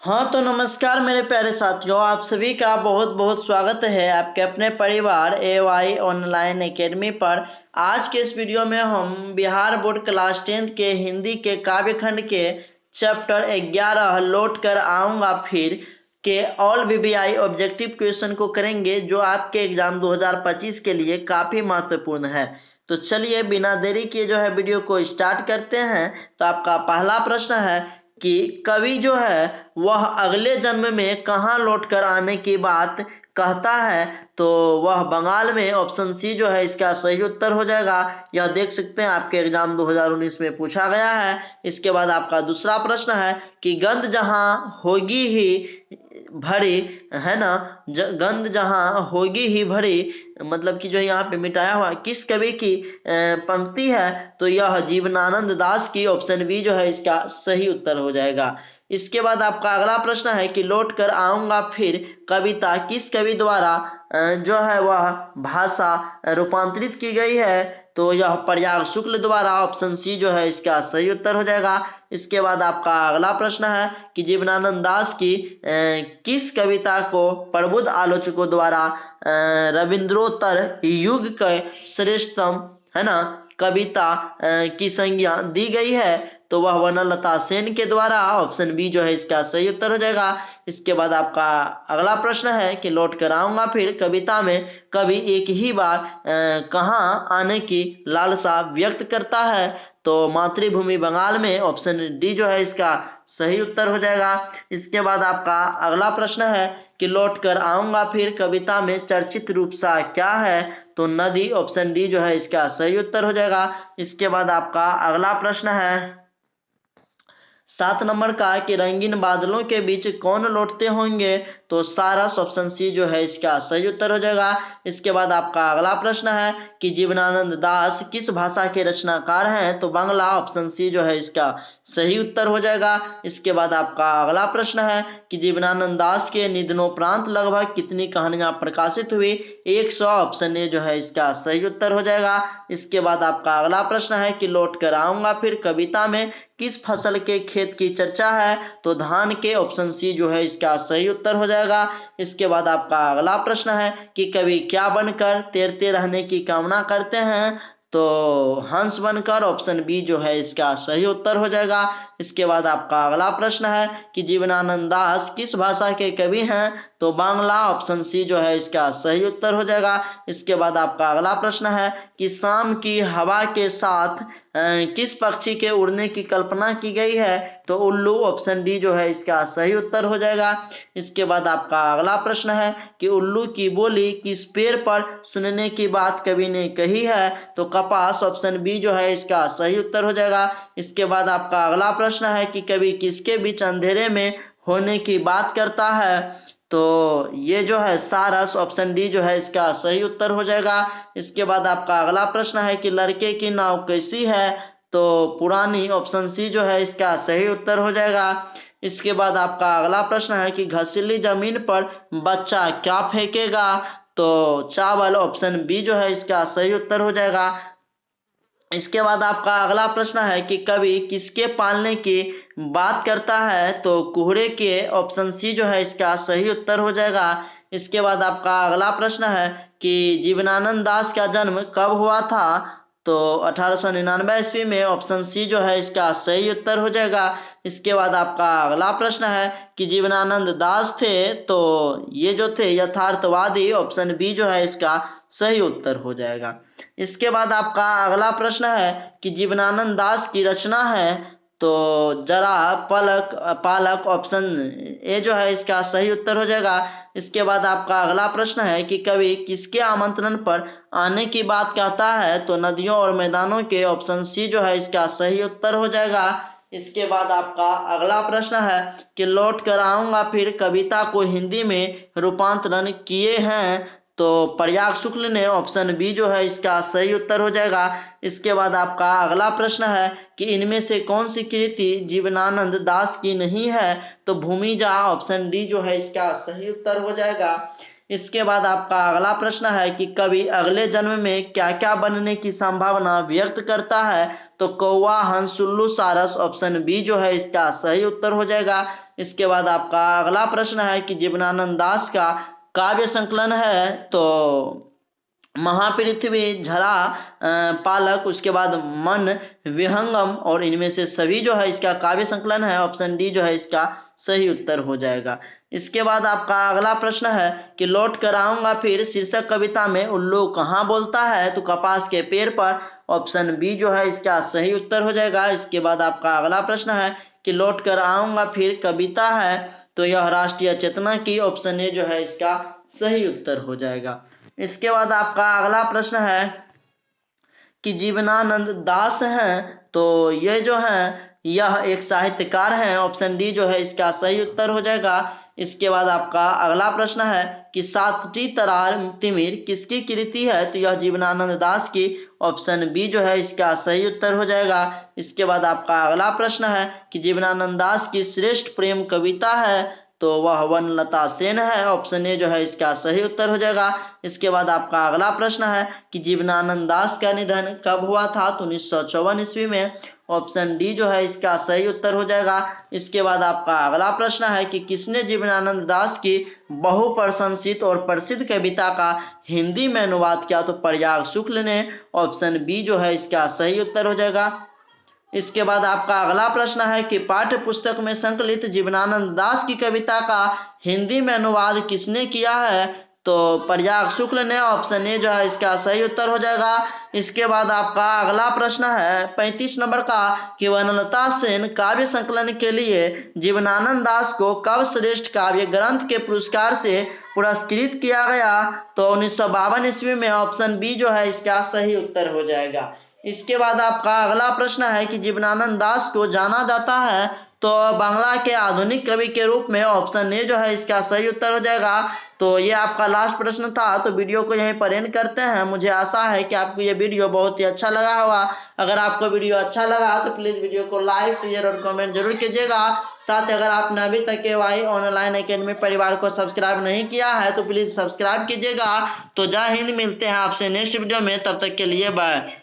हाँ तो नमस्कार मेरे प्यारे साथियों, आप सभी का बहुत बहुत स्वागत है आपके अपने परिवार AY ऑनलाइन एकेडमी पर। आज के इस वीडियो में हम बिहार बोर्ड क्लास 10 के हिंदी के काव्य खंड के चैप्टर 11 लौट कर आऊँगा फिर के ऑल VVI ऑब्जेक्टिव क्वेश्चन को करेंगे, जो आपके एग्जाम 2025 के लिए काफ़ी महत्वपूर्ण है। तो चलिए बिना देरी किए जो है वीडियो को स्टार्ट करते हैं। तो आपका पहला प्रश्न है कि कवि जो है वह अगले जन्म में कहाँ लौट कर आने की बात कहता है, तो वह बंगाल में। ऑप्शन सी जो है इसका सही उत्तर हो जाएगा। यह देख सकते हैं आपके एग्जाम 2019 में पूछा गया है। इसके बाद आपका दूसरा प्रश्न है कि गंध जहाँ होगी ही भरी, है ना, गंध जहाँ होगी ही भरी, मतलब कि जो यहाँ पे मिटाया हुआ किस कवि की पंक्ति है, तो यह जीवनानंद दास की। ऑप्शन बी जो है इसका सही उत्तर हो जाएगा। इसके बाद आपका अगला प्रश्न है कि लौट कर आऊंगा फिर कविता किस कवि द्वारा जो है वह भाषा रूपांतरित की गई है, तो यह प्रयाग शुक्ल द्वारा। ऑप्शन सी जो है इसका सही उत्तर हो जाएगा। इसके बाद आपका अगला प्रश्न है कि जीवनानंद दास की किस कविता को प्रबुद्ध आलोचकों द्वारा रविंद्रोत्तर युग के श्रेष्ठतम, है ना, कविता की संज्ञा दी गई है, तो वह वनलता सेन के द्वारा। ऑप्शन बी जो है इसका सही उत्तर हो जाएगा। इसके बाद आपका अगला प्रश्न है कि लौट कर आऊंगा फिर कविता में कवि एक ही बार कहाँ आने की लालसा व्यक्त करता है, तो मातृभूमि बंगाल में। ऑप्शन डी जो है इसका सही उत्तर हो जाएगा। इसके बाद आपका अगला प्रश्न है कि लौट कर आऊंगा फिर कविता में चर्चित रूप सा क्या है, तो नदी। ऑप्शन डी जो है इसका सही उत्तर हो जाएगा। इसके बाद आपका अगला प्रश्न है 7 नंबर का कि रंगीन बादलों के बीच कौन लौटते होंगे, तो सारस। ऑप्शन सी जो है इसका सही उत्तर हो जाएगा। इसके बाद आपका अगला प्रश्न है कि जीवनानंद दास किस भाषा के रचनाकार हैं, तो बांग्ला। ऑप्शन सी जो है इसका सही उत्तर हो जाएगा। इसके बाद आपका अगला प्रश्न है कि जीवनानंद दास के निधनोपरांत लगभग कितनी कहानियां प्रकाशित हुई, 100। ऑप्शन ए जो है इसका सही उत्तर हो जाएगा। इसके बाद आपका अगला प्रश्न है कि लौट कर आऊंगा फिर कविता में किस फसल के खेत की चर्चा है, तो धान के। ऑप्शन सी जो है इसका सही उत्तर हो जाएगा। इसके बाद आपका अगला प्रश्न है कि कवि क्या बनकर तैरते रहने की कामना करते हैं, तो हंस बनकर। ऑप्शन बी जो है इसका सही उत्तर हो जाएगा। इसके बाद आपका अगला प्रश्न है कि जीवनानंद दास किस भाषा के कवि हैं, तो बांग्ला। ऑप्शन सी जो है इसका सही उत्तर हो जाएगा। इसके बाद आपका अगला प्रश्न है कि शाम की हवा के साथ किस पक्षी के उड़ने की कल्पना की गई है, तो उल्लू। ऑप्शन डी जो है इसका सही उत्तर हो जाएगा। इसके बाद आपका अगला प्रश्न है कि उल्लू की बोली किस पेड़ पर सुनने की बात कवि ने कही है, तो कपास। ऑप्शन बी जो है इसका सही उत्तर हो जाएगा। इसके बाद आपका अगला प्रश्न है कि कवि किसके बीच अंधेरे में होने की बात करता है, तो ये जो है सारस। ऑप्शन डी जो है इसका सही उत्तर हो जाएगा। इसके बाद आपका अगला प्रश्न है कि लड़के की नाव कैसी है, तो पुरानी। ऑप्शन सी जो है इसका सही उत्तर हो जाएगा। इसके बाद आपका अगला प्रश्न है कि घसीली जमीन पर बच्चा क्या फेंकेगा, तो चावल। ऑप्शन बी जो है इसका सही उत्तर हो जाएगा। इसके बाद आपका अगला प्रश्न है कि कवि किसके पालने की बात करता है, तो कुहरे के। ऑप्शन सी जो है इसका सही उत्तर हो जाएगा। इसके बाद आपका अगला प्रश्न है कि जीवनानंद दास का जन्म कब हुआ था, तो 1899 ईस्वी में। ऑप्शन सी जो है इसका सही उत्तर हो जाएगा। इसके बाद आपका अगला प्रश्न है कि जीवनानंद दास थे, तो ये जो थे यथार्थवादी। ऑप्शन बी जो है इसका सही उत्तर हो जाएगा। इसके बाद आपका अगला प्रश्न है कि जीवनानंद दास की रचना है, तो जरा पलक पालक। ऑप्शन ए जो है इसका सही उत्तर हो जाएगा। इसके बाद आपका अगला प्रश्न है कि कवि किसके आमंत्रण पर आने की बात कहता है, तो नदियों और मैदानों के। ऑप्शन सी जो है इसका सही उत्तर हो जाएगा। इसके बाद आपका अगला प्रश्न है कि लौट कर आऊंगा फिर कविता को हिंदी में रूपांतरण किए हैं, तो प्रयाग शुक्ल ने। ऑप्शन बी जो है इसका सही उत्तर हो जाएगा। इसके बाद आपका अगला प्रश्न है कि इनमें से कौन सी कृति जीवनानंद दास की नहीं है, तो भूमिजा। ऑप्शन डी जो है इसका सही उत्तर हो जाएगा। इसके बाद आपका अगला प्रश्न है कि कवि अगले जन्म में क्या क्या बनने की संभावना व्यक्त करता है, तो कौवा, हंस, उल्लू, सारस। ऑप्शन बी जो है इसका सही उत्तर हो जाएगा। इसके बाद आपका अगला प्रश्न है कि जीवनानंद दास का काव्य संकलन है तो महापृथ्वी, झरा, पालक, उसके बाद मन, विहंगम, और इनमें से सभी जो है इसका काव्य संकलन है। ऑप्शन डी जो है इसका सही उत्तर हो जाएगा। इसके बाद आपका अगला प्रश्न है कि लौट कर आऊंगा फिर शीर्षक कविता में उल्लू कहाँ बोलता है तो कपास के पेड़ पर। ऑप्शन बी जो है इसका सही उत्तर हो जाएगा। इसके बाद आपका अगला प्रश्न है कि लौट कर आऊंगा फिर कविता है तो यह राष्ट्रीय चेतना की। ऑप्शन ए जो है इसका सही उत्तर हो जाएगा। इसके बाद आपका अगला प्रश्न है कि जीवनानंद दास हैं तो ये जो है यह एक साहित्यकार हैं। ऑप्शन डी जो है इसका सही उत्तर हो जाएगा। इसके बाद आपका अगला प्रश्न है कि सातटी तरार तिमिर किसकी कृति है तो यह जीवनानंद दास की। ऑप्शन बी जो है इसका सही उत्तर हो जाएगा। इसके बाद आपका अगला प्रश्न है कि जीवनानंद दास की श्रेष्ठ प्रेम कविता है तो वह वनलता सेन है। ऑप्शन ए जो है इसका सही उत्तर हो जाएगा। इसके बाद आपका अगला प्रश्न है कि जीवनानंद दास का निधन कब हुआ था तो 1954 ईस्वी में। ऑप्शन डी जो है इसका सही उत्तर हो जाएगा। इसके बाद आपका अगला प्रश्न है कि किसने जीवनानंद दास की बहुप्रशंसित और प्रसिद्ध कविता का हिंदी में अनुवाद किया तो प्रयाग शुक्ल ने। ऑप्शन बी जो है इसका सही उत्तर हो जाएगा। इसके बाद आपका अगला प्रश्न है कि पाठ्य पुस्तक में संकलित जीवनानंद दास की कविता का हिंदी में अनुवाद किसने किया है तो प्रयाग शुक्ल ने। ऑप्शन ए जो है इसका सही उत्तर हो जाएगा। इसके बाद आपका अगला प्रश्न है 35 नंबर का कि वनलता सेन काव्य संकलन के लिए जीवनानंद दास को कब श्रेष्ठ काव्य ग्रंथ के पुरस्कार से पुरस्कृत किया गया तो 1952 ईस्वी में। ऑप्शन बी जो है इसका सही उत्तर हो जाएगा। इसके बाद आपका अगला प्रश्न है कि जीवनानंद दास को जाना जाता है तो बांग्ला के आधुनिक कवि के रूप में। ऑप्शन ए जो है इसका सही उत्तर हो जाएगा। तो ये आपका लास्ट प्रश्न था तो वीडियो को यहीं पर एंड करते हैं। मुझे आशा है कि आपको ये वीडियो बहुत ही अच्छा लगा होगा। अगर आपको वीडियो अच्छा लगा तो प्लीज़ वीडियो को लाइक, शेयर और कमेंट जरूर कीजिएगा। साथ ही अगर आपने अभी तक AY ऑनलाइन एकेडमी परिवार को सब्सक्राइब नहीं किया है तो प्लीज़ सब्सक्राइब कीजिएगा। तो जय हिंद, मिलते हैं आपसे नेक्स्ट वीडियो में, तब तक के लिए बाय।